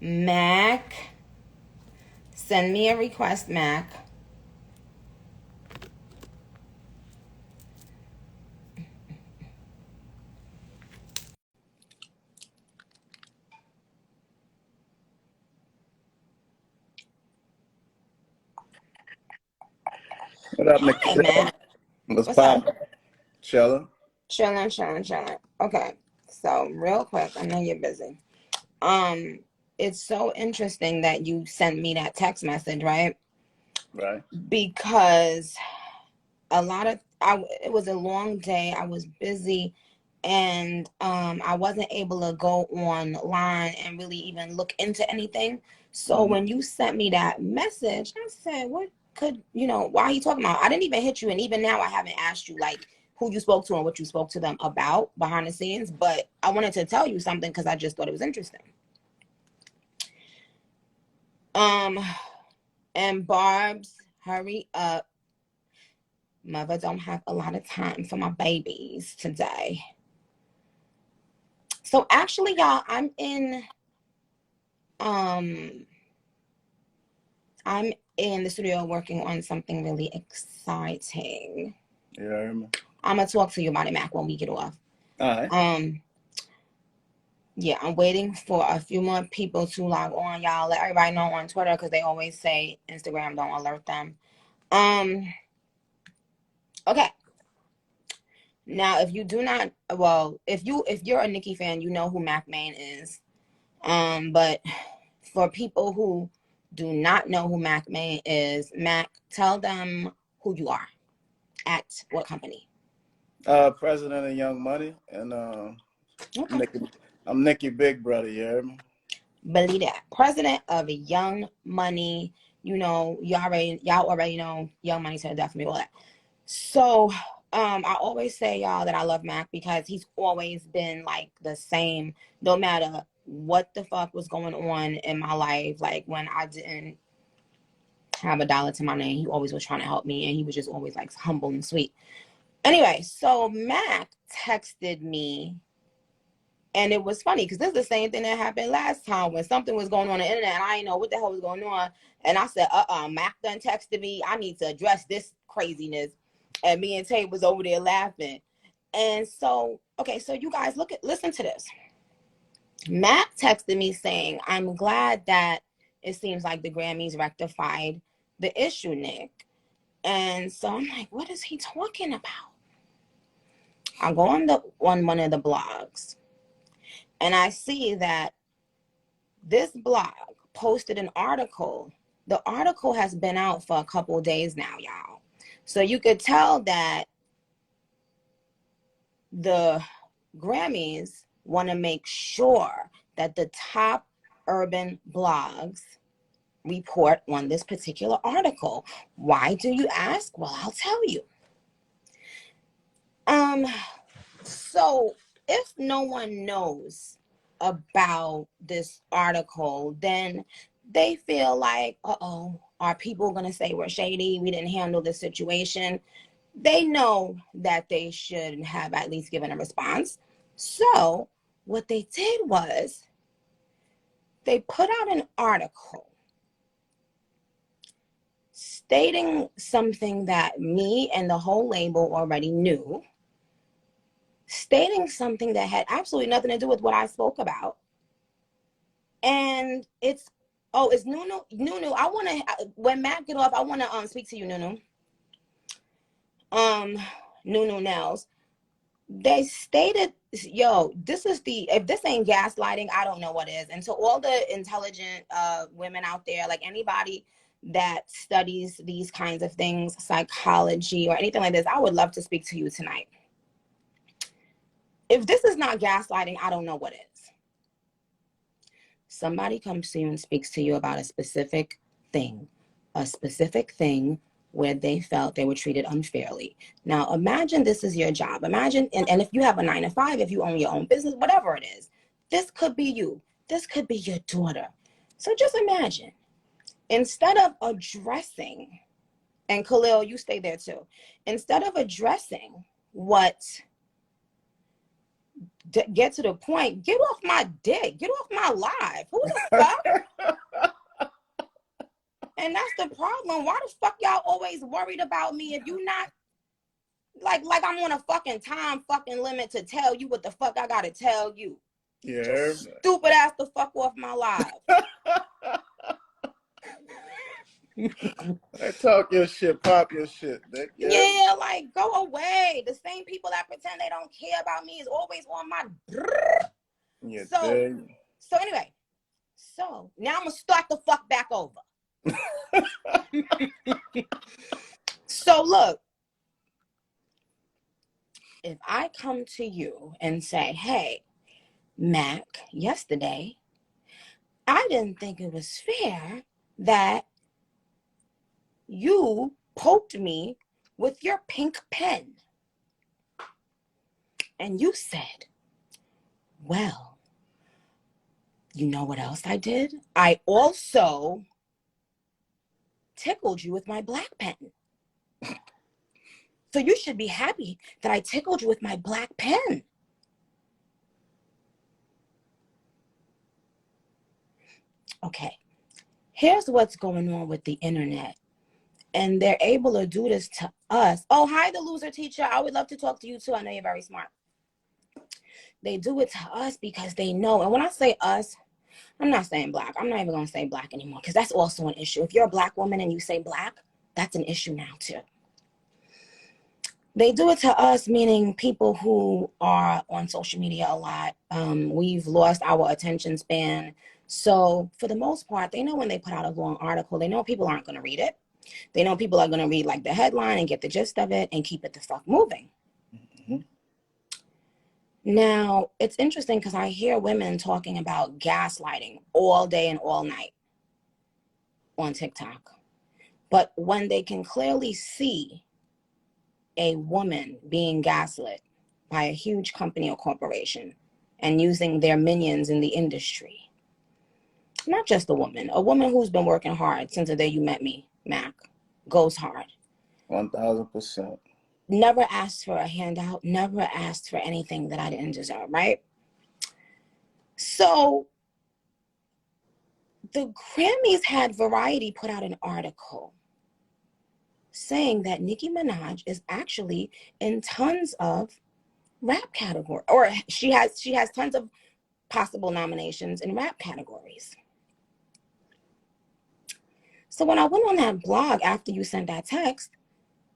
Mac, send me a request, Mac. What up, Hey, Nikita? Mac. What's What's up? poppin'? Chillin'? Chilling. Okay. So real quick, I know you're busy. Um, it's so interesting that you sent me that text message, right? Right. Because it was a long day. I was busy, and I wasn't able to go online and really even look into anything. So Mm-hmm. when you sent me that message, I said, what could, why are you talking about? I didn't even hit you, and even now I haven't asked you like who you spoke to and what you spoke to them about behind the scenes, but I wanted to tell you something because I just thought it was interesting. um and Barbz, hurry up. Mother don't have a lot of time for my babies today. So actually, y'all, um I'm in the studio working on something really exciting. Yeah, I remember. I'm gonna talk to you about it, Mac, when we get off. All right. Yeah, I'm waiting for a few more people to log on, y'all. Let everybody know on Twitter because they always say Instagram don't alert them. Okay. Now, if you do not, well, if you're a Nicki fan, you know who Mac Main is. But for people who do not know who Mac Main is, Mac, tell them who you are at what company. President of Young Money, and Okay. Nikki, I'm Nikki Big Brother. You heard me? Believe that. President of Young Money. Y'all already know Young Money to the death of me, all that. So, I always say, y'all, that I love Mac because he's always been like the same, no matter what the fuck was going on in my life. Like when I didn't have a dollar to my name, he always was trying to help me, and he was just always like humble and sweet. Anyway, so Mac texted me, and it was funny because this is the same thing that happened last time when something was going on the internet and I didn't know what the hell was going on. And I said, Mac done texted me. I need to address this craziness. And me and Tate was over there laughing. And so, okay, so you guys listen to this. Mac texted me saying, I'm glad that it seems like the Grammys rectified the issue, Nick. And so I'm like, what is he talking about? I go on one of the blogs, and I see that this blog posted an article. The article has been out for a couple days now, y'all. So you could tell that the Grammys want to make sure that the top urban blogs report on this particular article. Why do you ask? Well, I'll tell you. So if no one knows about this article, then they feel like, are people going to say we're shady? We didn't handle the situation. They know that they should have at least given a response. So what they did was they put out an article stating something that me and the whole label already knew, stating something that had absolutely nothing to do with what I spoke about. And it's Nunu. Nunu, I want to, when Matt get off, I want to speak to you, Nunu. Nunu Nels. They stated, yo, if this ain't gaslighting, I don't know what is. And to all the intelligent women out there, like anybody that studies these kinds of things, psychology or anything like this, I would love to speak to you tonight. If this is not gaslighting, I don't know what is. Somebody comes to you and speaks to you about a specific thing where they felt they were treated unfairly. Now, imagine this is your job. Imagine, and if you have a 9-to-5, if you own your own business, whatever it is, this could be you. This could be your daughter. So just imagine, instead of addressing, and Khalil, you stay there too, instead of addressing what get to the point. Get off my dick. Get off my life. Who the fuck? And that's the problem. Why the fuck y'all always worried about me if you not like I'm on a fucking time fucking limit to tell you what the fuck I gotta tell you. Yeah. Stupid ass the fuck off my life. I talk your shit, pop your shit, Nick. Yeah, like go away. The same people that pretend they don't care about me is always on my. Yeah, so anyway, so now I'm gonna start the fuck back over. So look, if I come to you and say, hey, Mac, yesterday, I didn't think it was fair that you poked me with your pink pen. And you said, well, you know what else I did? I also tickled you with my black pen. So you should be happy that I tickled you with my black pen. Okay, here's what's going on with the internet. And they're able to do this to us. Oh, hi, the loser teacher. I would love to talk to you too. I know you're very smart. They do it to us because they know. And when I say us, I'm not saying black. I'm not even going to say black anymore because that's also an issue. If you're a black woman and you say black, that's an issue now too. They do it to us, meaning people who are on social media a lot. We've lost our attention span. So for the most part, they know when they put out a long article, they know people aren't going to read it. They know people are going to read like the headline and get the gist of it and keep it the fuck moving. Mm-hmm. Now, it's interesting because I hear women talking about gaslighting all day and all night on TikTok. But when they can clearly see a woman being gaslit by a huge company or corporation and using their minions in the industry, not just a woman who's been working hard since the day you met me, Mac, goes hard. 1000%. Never asked for a handout, never asked for anything that I didn't deserve, right? So the Grammys had Variety put out an article saying that Nicki Minaj is actually in tons of rap category, or she has tons of possible nominations in rap categories. So when I went on that blog after you sent that text,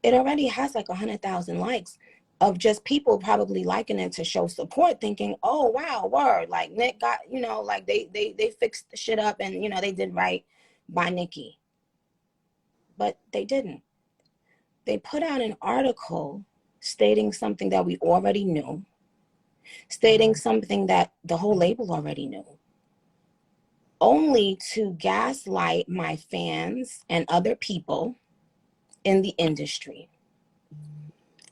it already has like 100,000 likes of just people probably liking it to show support, thinking, oh, wow, word. Like Nick got, like they fixed the shit up and, they did right by Nicki. But they didn't. They put out an article stating something that we already knew, stating something that the whole label already knew, only to gaslight my fans and other people in the industry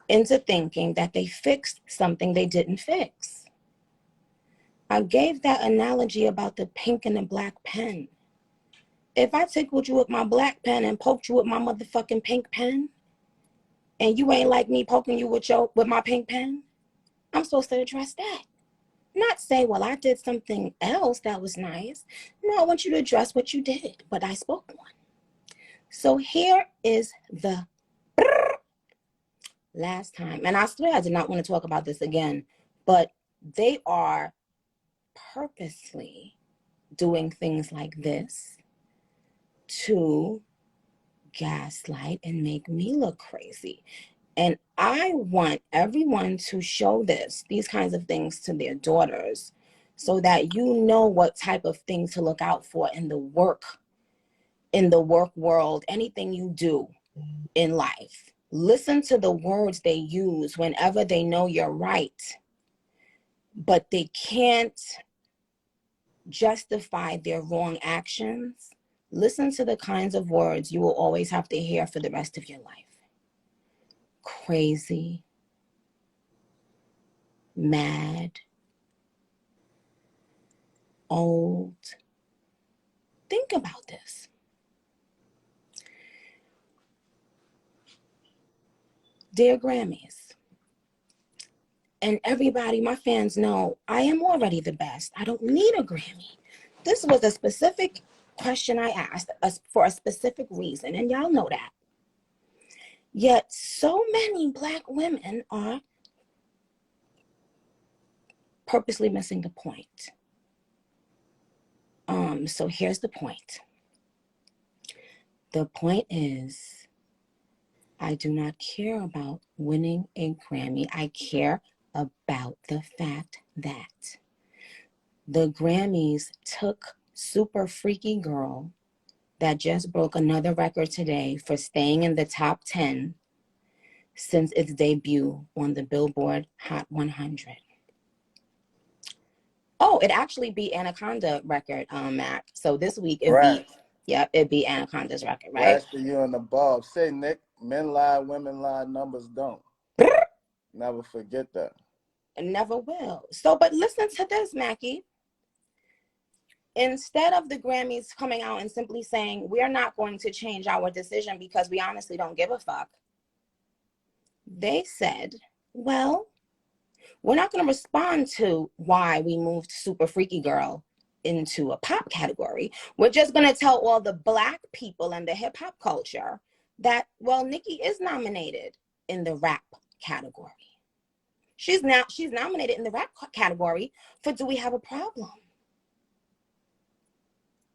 into thinking that they fixed something they didn't fix. I gave that analogy about the pink and the black pen. If I tickled you with my black pen and poked you with my motherfucking pink pen, and you ain't like me poking you with my pink pen, I'm supposed to address that. Not say, well, I did something else that was nice. No, I want you to address what you did, but I spoke one. So here is the last time, and I swear I did not want to talk about this again, but they are purposely doing things like this to gaslight and make me look crazy. And I want everyone to show these kinds of things to their daughters so that you know what type of things to look out for in the work world, anything you do in life. Listen to the words they use whenever they know you're right, but they can't justify their wrong actions. Listen to the kinds of words you will always have to hear for the rest of your life. Crazy, mad, old. Think about this. Dear Grammys, And everybody, my fans know I am already the best. I don't need a Grammy. This was a specific question I asked for a specific reason, and y'all know that. Yet so many Black women are purposely missing the point. So here's the point. The point is, I do not care about winning a Grammy. I care about the fact that the Grammys took Superfreakygirl, that just broke another record today for staying in the top 10 since its debut on the Billboard Hot 100. Oh, it actually beat Anaconda record, Mac. So this week it Right. beat Anaconda's record, right? Last year in the Barbz. Say, Nick, men lie, women lie, numbers don't. Never forget that. Never will. So, but listen to this, Mackie. Instead of the Grammys coming out and simply saying, we're not going to change our decision because we honestly don't give a fuck, they said, well, we're not going to respond to why we moved Superfreakygirl into a pop category. We're just going to tell all the Black people and the hip hop culture that, well, Nicki is nominated in the rap category. She's nominated in the rap category for Do We Have a Problem?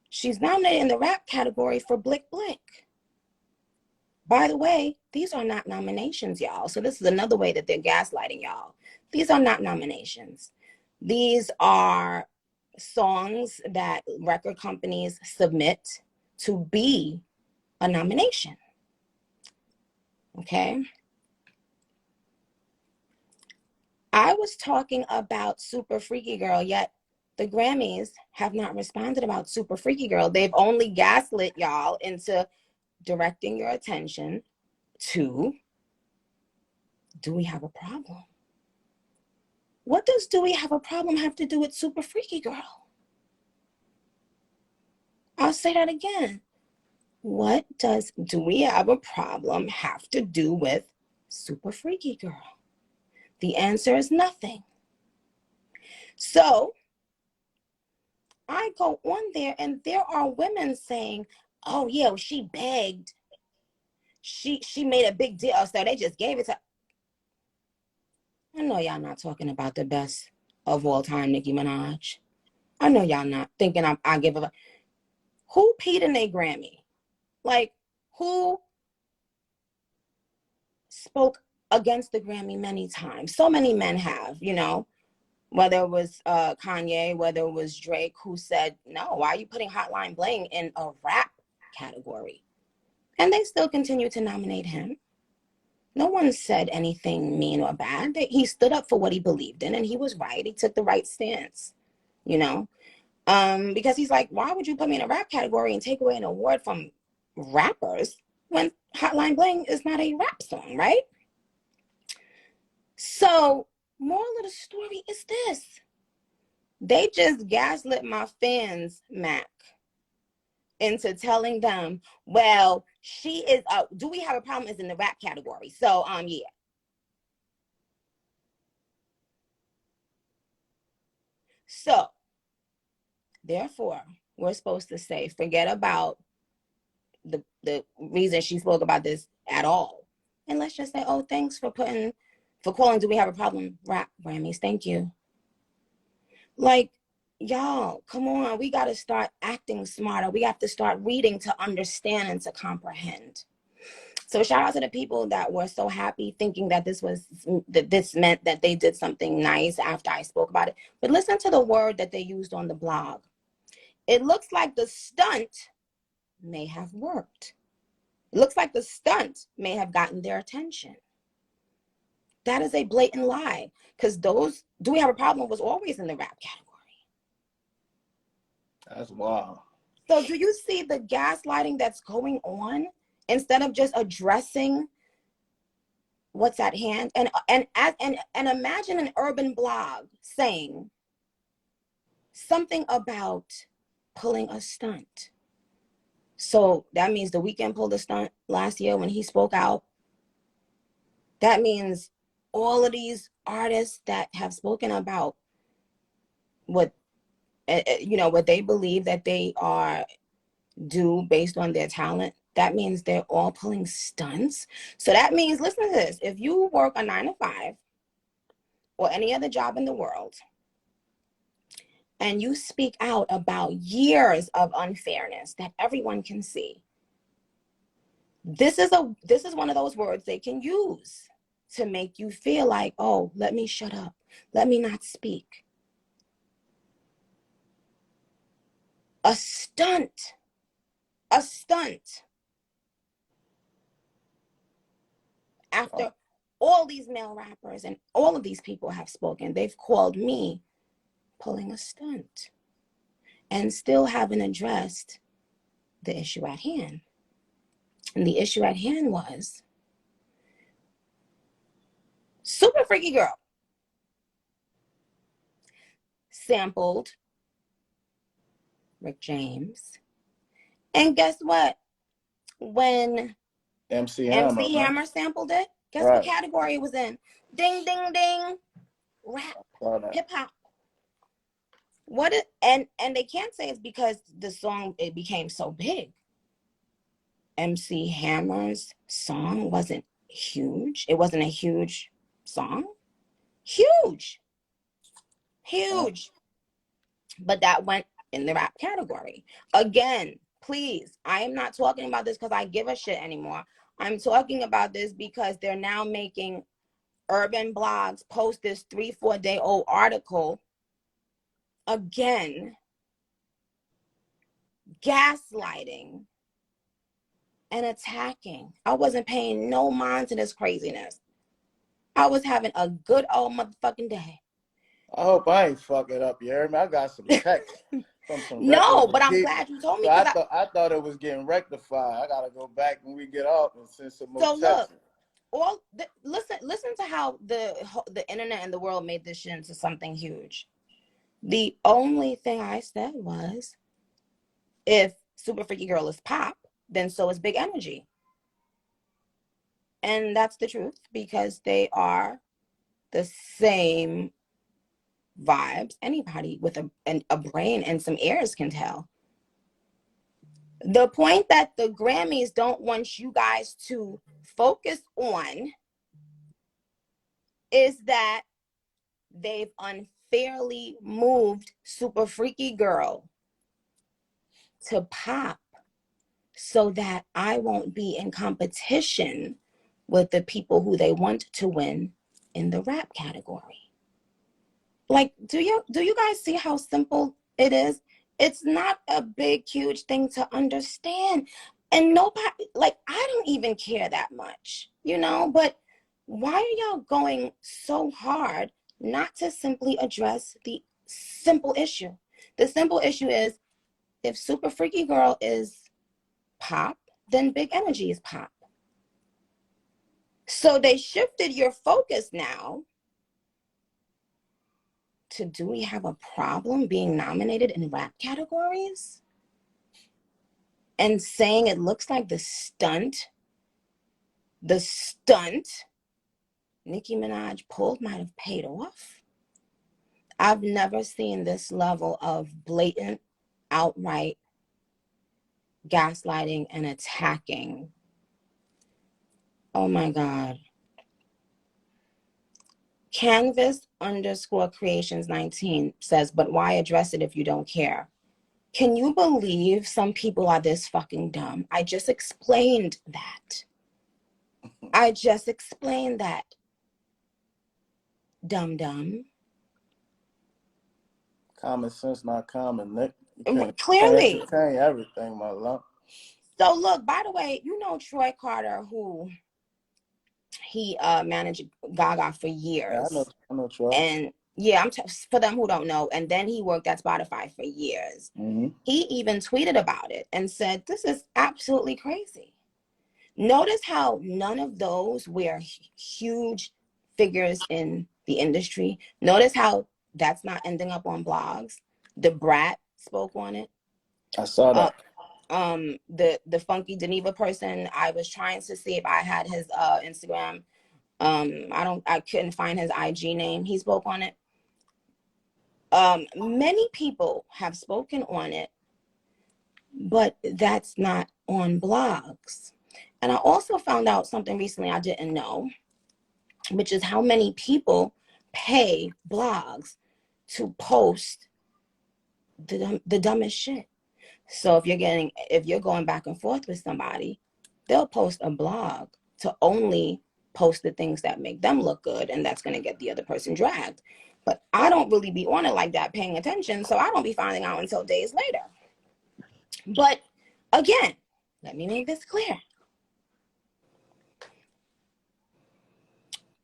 She's nominated in the rap category for Blick Blick. By the way, these are not nominations, y'all. So this is another way that they're gaslighting y'all. These are not nominations. These are songs that record companies submit to be a nomination. Okay? I was talking about Superfreakygirl, yet the Grammys have not responded about Superfreakygirl. They've only gaslit y'all into directing your attention to Do We Have a Problem? What does Do We Have a Problem have to do with Superfreakygirl? I'll say that again. What does Do We Have a Problem have to do with Superfreakygirl? The answer is nothing. So I go on there and there are women saying, oh yeah, she begged. She made a big deal, so they just gave it to. I know y'all not talking about the best of all time, Nicki Minaj. I know y'all not thinking I give a. Who peed in a Grammy? Like, who spoke against the Grammy many times? So many men have, you know, whether it was Kanye, whether it was Drake, who said, no, why are you putting Hotline Bling in a rap category? And they still continue to nominate him. No one said anything mean or bad. He stood up for what he believed in, and he was right. He took the right stance, you know, because he's like, why would you put me in a rap category and take away an award from rappers when Hotline Bling is not a rap song, right? So, moral of the story is this. They just gaslit my fans, Mac, into telling them, well, she is, Do We Have a Problem is in the rap category. So, yeah. So, therefore, we're supposed to say, forget about the reason she spoke about this at all. And let's just say, oh, thanks for calling Do We Have a Problem rap Grammys. Thank you. Like, y'all, come on. We got to start acting smarter. We have to start reading to understand and to comprehend. So shout out to the people that were so happy thinking that this meant that they did something nice after I spoke about it. But listen to the word that they used on the blog. It looks like the stunt may have worked. It looks like the stunt may have gotten their attention. That is a blatant lie, because those Do We Have a Problem was always in the rap category. That's wild. So do you see the gaslighting that's going on instead of just addressing what's at hand? And imagine an urban blog saying something about pulling a stunt. So that means The Weeknd pulled a stunt last year when he spoke out. That means all of these artists that have spoken about what, what they believe that they are due based on their talent, that means they're all pulling stunts. So that means, listen to this, if you work a 9 to 5 or any other job in the world, and you speak out about years of unfairness that everyone can see, this is one of those words they can use to make you feel like, oh, let me shut up, let me not speak. A stunt. After all these male rappers and all of these people have spoken, they've called me pulling a stunt and still haven't addressed the issue at hand. And the issue at hand was Superfreakygirl sampled Rick James. And guess what? When MC Hammer sampled it, guess what category it was in? Ding, ding, ding. Rap, hip hop. And they can't say it's because the song, it became so big. MC Hammer's song wasn't huge. It wasn't a huge song. Huge. But that went in the rap category. Again, please, I am not talking about this because I give a shit anymore. I'm talking about this because they're now making urban blogs post this 3-4 day old article again, gaslighting and attacking. I wasn't paying no mind to this craziness. I was having a good old motherfucking day. I hope I ain't fuck it up. You heard me? I got some text from some No, but I'm people. glad you told me. So I thought it was getting rectified. I gotta go back when we get off and send some more texts. Look, listen to how the internet and the world made this shit into something huge. The only thing I said was, if Superfreakygirl is pop, then so is Big Energy. And that's the truth, because they are the same vibes anybody with a brain and some ears can tell. The point that the Grammys don't want you guys to focus on is that they've unfairly moved Superfreakygirl to pop so that I won't be in competition with the people who they want to win in the rap category. Like, do you guys see how simple it is? It's not a big, huge thing to understand. And nobody, like, I don't even care that much, but why are y'all going so hard not to simply address the simple issue? The simple issue is, if Superfreakygirl is pop, then Big Energy is pop. So they shifted your focus now to, do we have a problem being nominated in rap categories? And saying it looks like the stunt Nicki Minaj pulled might have paid off. I've never seen this level of blatant, outright gaslighting and attacking. Oh my God. Canvas_creations19 says, but why address it if you don't care? Can you believe some people are this fucking dumb? I just explained that. Dumb. Common sense, not common, Nick. Clearly. You can't entertain everything, my love. So look, by the way, Troy Carter, who he managed Gaga for years. Yeah, I know Troy. And yeah, for them who don't know, and then he worked at Spotify for years. Mm-hmm. He even tweeted about it and said, this is absolutely crazy. Notice how none of those were huge figures in the industry. Notice how that's not ending up on blogs. The Brat spoke on it. I saw that. The Funky Geneva person, I was trying to see if I had his Instagram. I couldn't find his IG name. He spoke on it. Many people have spoken on it, but that's not on blogs. And I also found out something recently I didn't know, which is how many people pay blogs to post the dumbest shit. So if you're going back and forth with somebody, they'll post a blog to only post the things that make them look good, and that's going to get the other person dragged. But I don't really be on it like that, paying attention, so I don't be finding out until days later. But again, let me make this clear.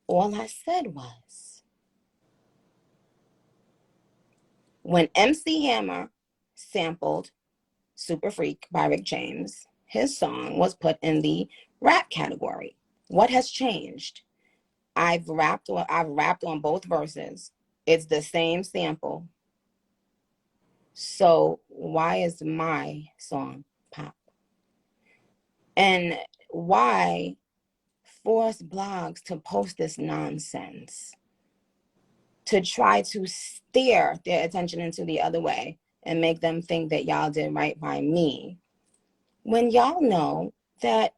All I said was, when MC Hammer sampled Super Freak by Rick James, his song was put in the rap category. What has changed? I've rapped on both verses. It's the same sample. So why is my song pop? And why force blogs to post this nonsense to try to steer their attention into the other way and make them think that y'all did right by me, when y'all know that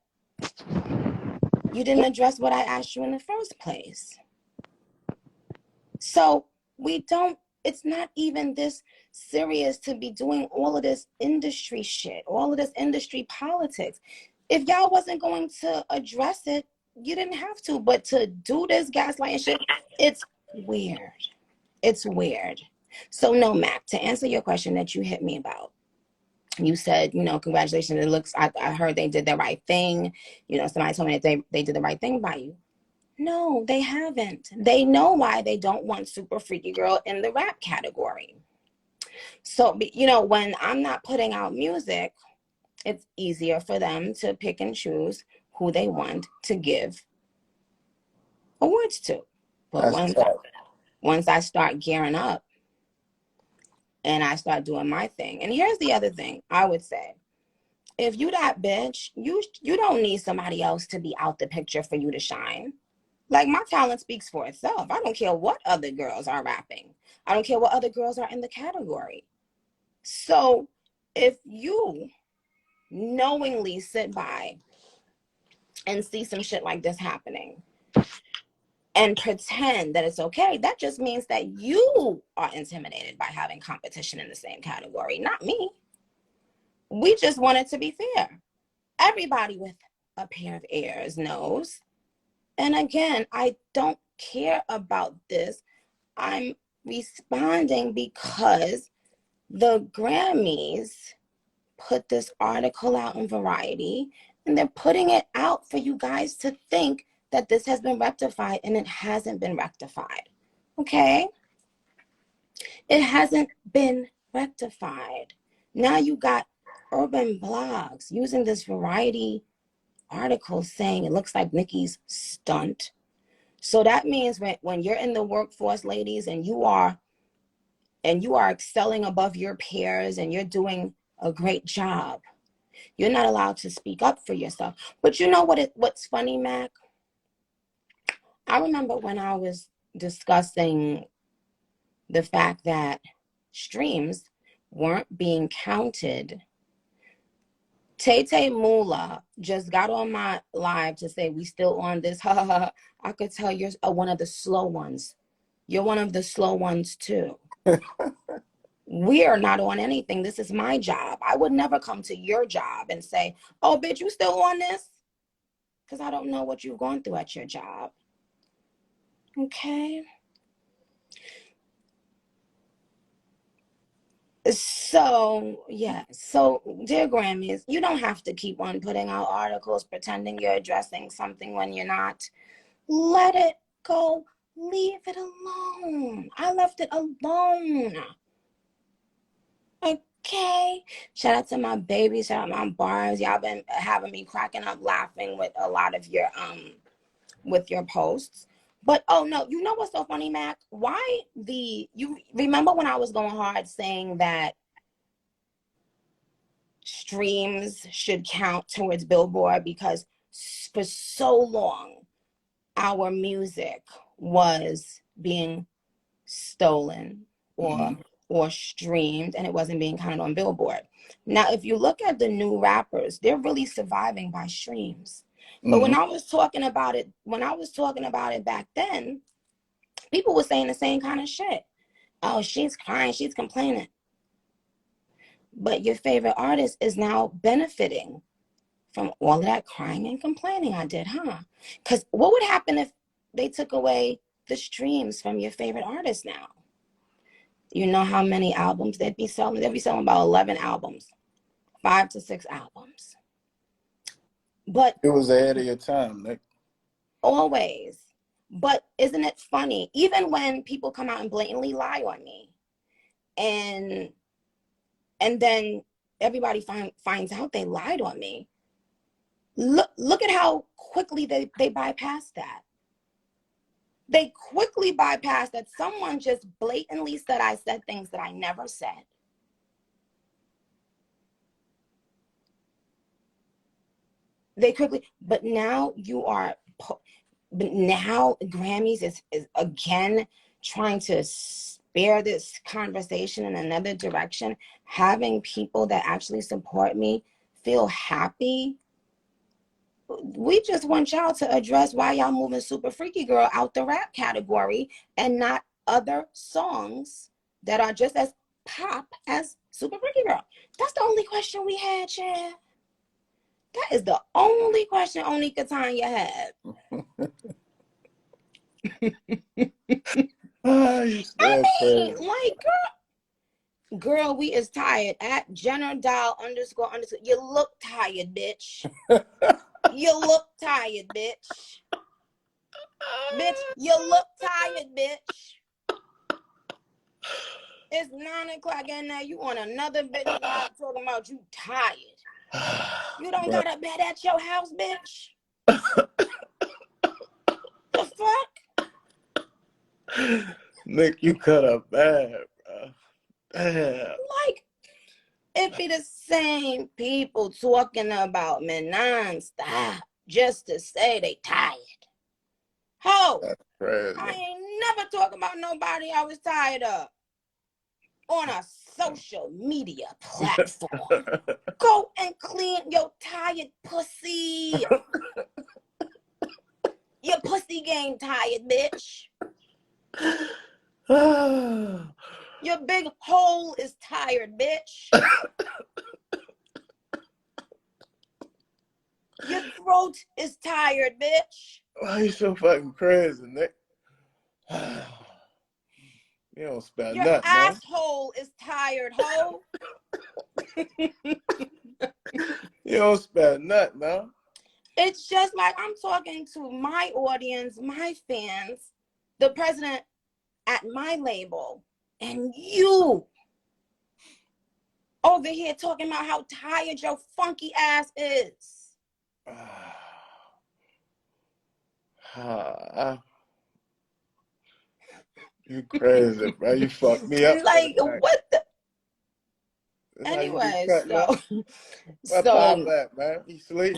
you didn't address what I asked you in the first place? So it's not even this serious to be doing all of this industry shit, all of this industry politics. If y'all wasn't going to address it, you didn't have to. But to do this gaslighting shit, it's weird. It's weird. So no, Mac, to answer your question that you hit me about, you said, congratulations. It looks, I heard they did the right thing. Somebody told me that they did the right thing by you. No, they haven't. They know why they don't want Superfreakygirl in the rap category. So, when I'm not putting out music, it's easier for them to pick and choose who they want to give awards to. But once I start gearing up and I start doing my thing, and here's the other thing I would say. If you that bitch, you don't need somebody else to be out the picture for you to shine. Like, my talent speaks for itself. I don't care what other girls are rapping. I don't care what other girls are in the category. So if you knowingly sit by and see some shit like this happening and pretend that it's okay, that just means that you are intimidated by having competition in the same category, not me. We just want it to be fair. Everybody with a pair of ears knows. And again, I don't care about this. I'm responding because the Grammys put this article out in Variety, and they're putting it out for you guys to think that this has been rectified, and it hasn't been rectified. Okay? It hasn't been rectified. Now you got urban blogs using this Variety article saying it looks like Nicki's stunt. So that means when you're in the workforce, ladies, and you are excelling above your peers and you're doing a great job, you're not allowed to speak up for yourself. But you know what's funny, Mac? I remember when I was discussing the fact that streams weren't being counted, Tay Moolah just got on my live to say, we still on this. I could tell you're one of the slow ones. You're one of the slow ones too. We are not on anything. This is my job. I would never come to your job and say, oh, bitch, you still on this? Because I don't know what you've gone through at your job. Okay? So, yeah. So, dear Grammys, you don't have to keep on putting out articles pretending you're addressing something when you're not. Let it go. Leave it alone. I left it alone. Okay. Shout out to my babies. Shout out my Barbz. Y'all been having me cracking up laughing with a lot of your with your posts. But oh no, you know what's so funny, Mac? You remember when I was going hard saying that streams should count towards Billboard, because for so long our music was being stolen or streamed, and it wasn't being counted on Billboard. Now, if you look at the new rappers, they're really surviving by streams. But when I was talking about it back then, people were saying the same kind of shit. Oh, she's crying, she's complaining. But your favorite artist is now benefiting from all of that crying and complaining I did, huh? Because what would happen if they took away the streams from your favorite artist now? You know how many albums they'd be selling? They'd be selling about 11 albums, 5 to 6 albums. But it was ahead of your time, Nick. Always. But isn't it funny? Even when people come out and blatantly lie on me, and then everybody finds out they lied on me. Look at how quickly they bypass that. They quickly bypass that. Someone just blatantly said I said things that I never said. They quickly, but now Grammys is again trying to steer this conversation in another direction. Having people that actually support me feel happy. We just want y'all to address why y'all moving Superfreakygirl out the rap category and not other songs that are just as pop as Superfreakygirl. That's the only question we had, Chad. That is the only question only Katanya had. Like, girl, we is tired. At Jenner Doll __. You look tired, bitch. You look tired, bitch. Bitch, you look tired, bitch. It's 9 o'clock and now you on another bitch live talking about you tired. You don't got a bed at your house, bitch. The fuck? Nick, you cut up bad, bro. Damn. Like, it be the same people talking about me nonstop just to say they tired. Ho! That's crazy. I ain't never talking about nobody I was tired of on a social media platform. Go and clean your tired pussy. Your pussy game tired, bitch. Your big hole is tired, bitch. Your throat is tired, bitch. Why you so fucking crazy, Nick? You don't spell Your nothing, asshole is tired, ho. You don't spell nothing, no. It's just like I'm talking to my audience, my fans, the president at my label, and you over here talking about how tired your funky ass is. You crazy, bro. You fucked me up. Like, what the? Anyway, so Pop at, man. He sleep.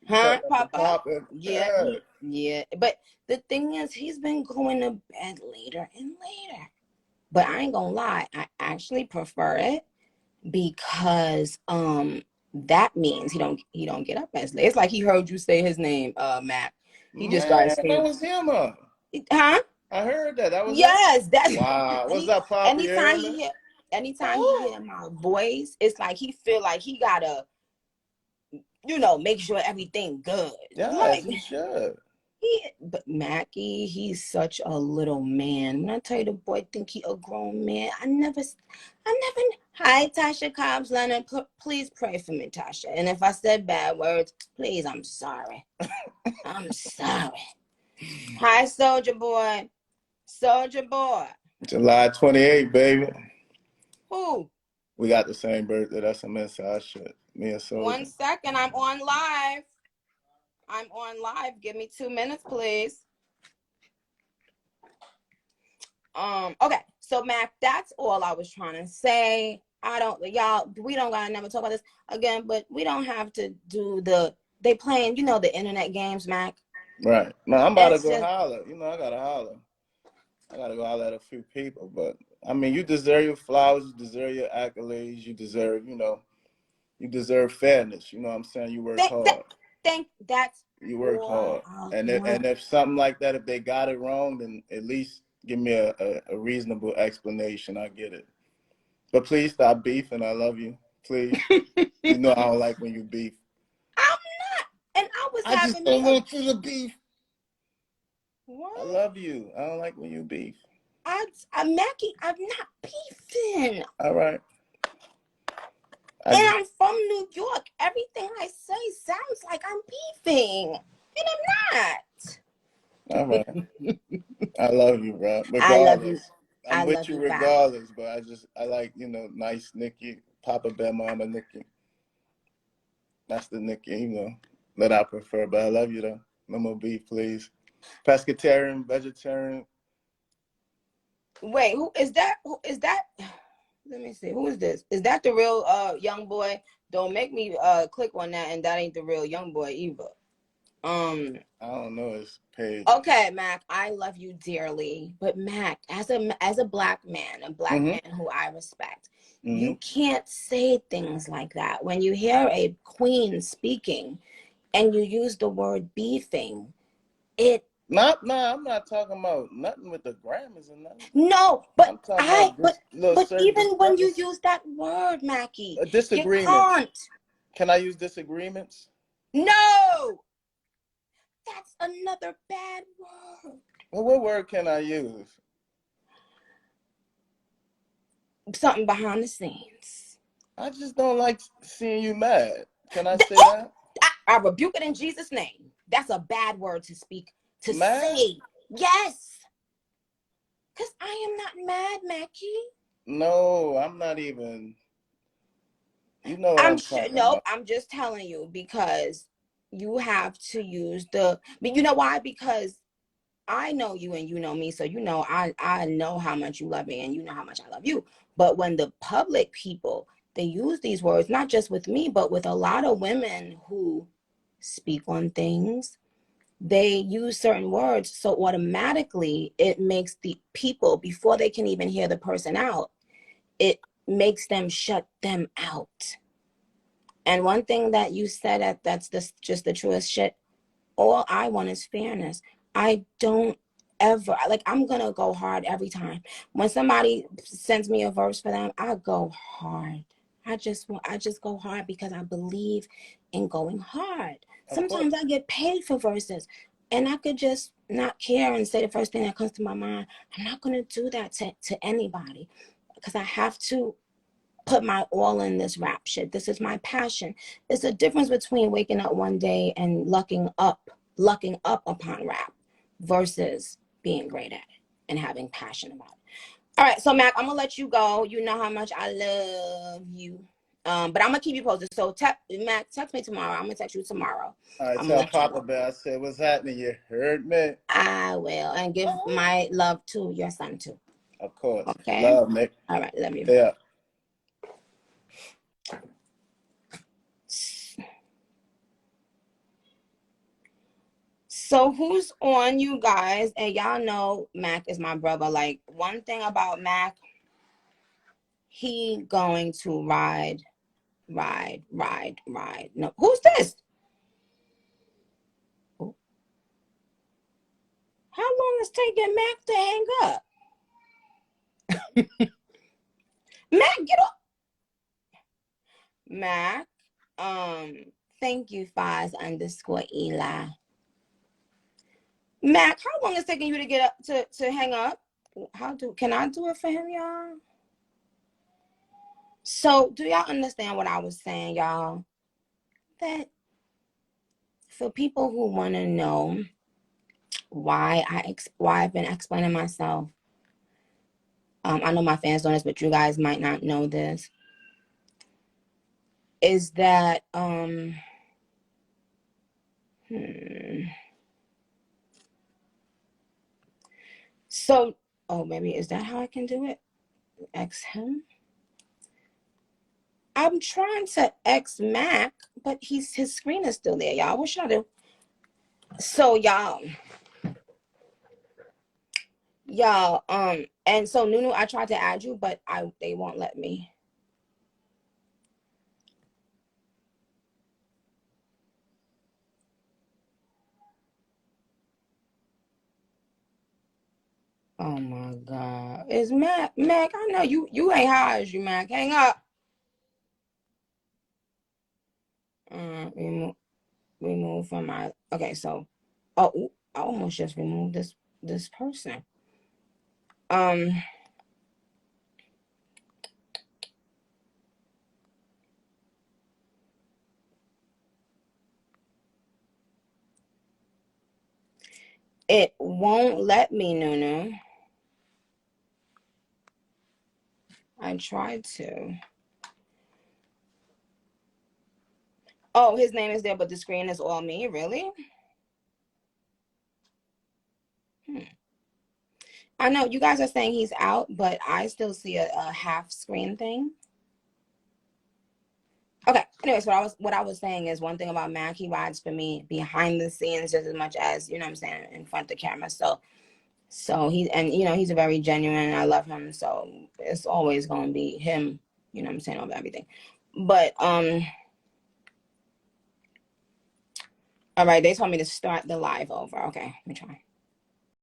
Huh? Papa? Yeah. Yeah. But the thing is, he's been going to bed later and later. But I ain't gonna lie, I actually prefer it because that means he don't get up as late. It's like he heard you say his name, Mac. He just started screaming. That was him, Huh? I heard that. That was yes. That's wow. What's up, Papa? Anytime he hear my voice, it's like he feel like he gotta, make sure everything good. Yeah, like, he should. But Mackie, he's such a little man. When I tell you the boy think he a grown man, I never. Hi, Tasha Cobbs Leonard. Please pray for me, Tasha. And if I said bad words, please, I'm sorry. I'm sorry. Hi, Soldier Boy. Soldier Boy. July 28th, baby. Who? We got the same birthday. That's some inside shit. Me and Soldier. 1 second. I'm on live. Give me 2 minutes, please. Okay. So, Mac, that's all I was trying to say. We don't gotta never talk about this again, but we don't have to do they playing, the internet games, Mac. Right. No, I'm about to It's go just holler. You know, I gotta holler. I gotta go holler at a few people. But I mean, you deserve your flowers. You deserve your accolades. You deserve, you deserve fairness. You know what I'm saying? You work hard. that's You work all hard. I And want. if something like that, if they got it wrong, then at least give me a reasonable explanation. I get it. But please stop beefing. I love you. Please. You know I don't like when you beef. I'm not. And I was I just having don't a want you to beef. what? I love you. I don't like when you beef. I'm Mackie. I'm not beefing. All right. And I'm from New York. Everything I say sounds like I'm beefing, and I'm not. All right. I love you, bro. I love you. Regardless. I'm I with love you you back. regardless, but I like, nice Nicki, Papa Bear Mama Nicki. That's the Nicki, that I prefer. But I love you though. No more beef, please. Pescatarian, vegetarian. Wait, who is that? Who is that? Let me see. Who is this? Is that the real young boy? Don't make me click on that, and that ain't the real young boy either. I don't know his page. Okay, Mac, I love you dearly, but Mac, as a black man, man who I respect, you can't say things like that. When you hear a queen speaking and you use the word beefing, I'm not talking about nothing with the grammars and nothing. No, but I'm talking about this little but certain even when you use that word, Mackie, you can't. Can I use disagreements? No, that's another bad word. Well, what word can I use? Something behind the scenes. I just don't like seeing you mad. Can I say that? I rebuke it in Jesus' name. That's a bad word to speak, to mad? say. Yes. Because I am not mad, Mackie. No, I'm not even. You know what I'm talking about. I'm just telling you because you have to use but you know why? Because I know you and you know me, so I know how much you love me and you know how much I love you. But when the public people, they use these words, not just with me, but with a lot of women who speak on things, they use certain words. So automatically it makes the people, before they can even hear the person out, it makes them shut them out. And one thing that you said that's just the truest shit. All I want is fairness. I don't ever I'm gonna go hard every time. When somebody sends me a verse for them, I go hard. I just go hard because I believe in going hard. Sometimes I get paid for verses and I could just not care and say the first thing that comes to my mind. I'm not gonna do that to anybody because I have to put my all in this rap shit. This is my passion. It's a difference between waking up one day and lucking up upon rap versus being great at it and having passion about it. All right, so Mac, I'm gonna let you go. You know how much I love you. But I'm gonna keep you posted. So Mac, text me tomorrow. I'm gonna text you tomorrow. All right, tell Papa Bear I said, what's happening? You heard me? I will. And give my love to your son too. Of course. Okay. Love, Nick. All right, love you. Yeah. So who's on, you guys? And y'all know Mac is my brother. Like, one thing about Mac, he going to ride. No, who's this? How long is taking Mac to hang up? Mac, get up. Mac, thank you, Fies_Eli. Mac, how long is it taking you to get up to hang up? Can I do it for him, y'all? So do y'all understand what I was saying, y'all? That for people who want to know why I've been explaining myself, I know my fans know this, but you guys might not know this, is that so maybe is that how I can do it? X him. I'm trying to X Mac, but his screen is still there, y'all. What should I do? So y'all, and so Nunu, I tried to add you, but they won't let me. Oh my God. It's Mac. Mac, I know you ain't high as you, Mac. Hang up. Remove from my okay, so oh I almost just removed this person. It won't let me, Nunu. I tried to. Oh, his name is there, but the screen is all me, really? I know you guys are saying he's out, but I still see a half screen thing. Okay. Anyways, what I was saying is one thing about Mac, he rides for me behind the scenes just as much as, you know what I'm saying, in front of the camera. So he's a very genuine, I love him. So it's always gonna be him, you know what I'm saying, over everything. But all right, they told me to start the live over. Okay, let me try.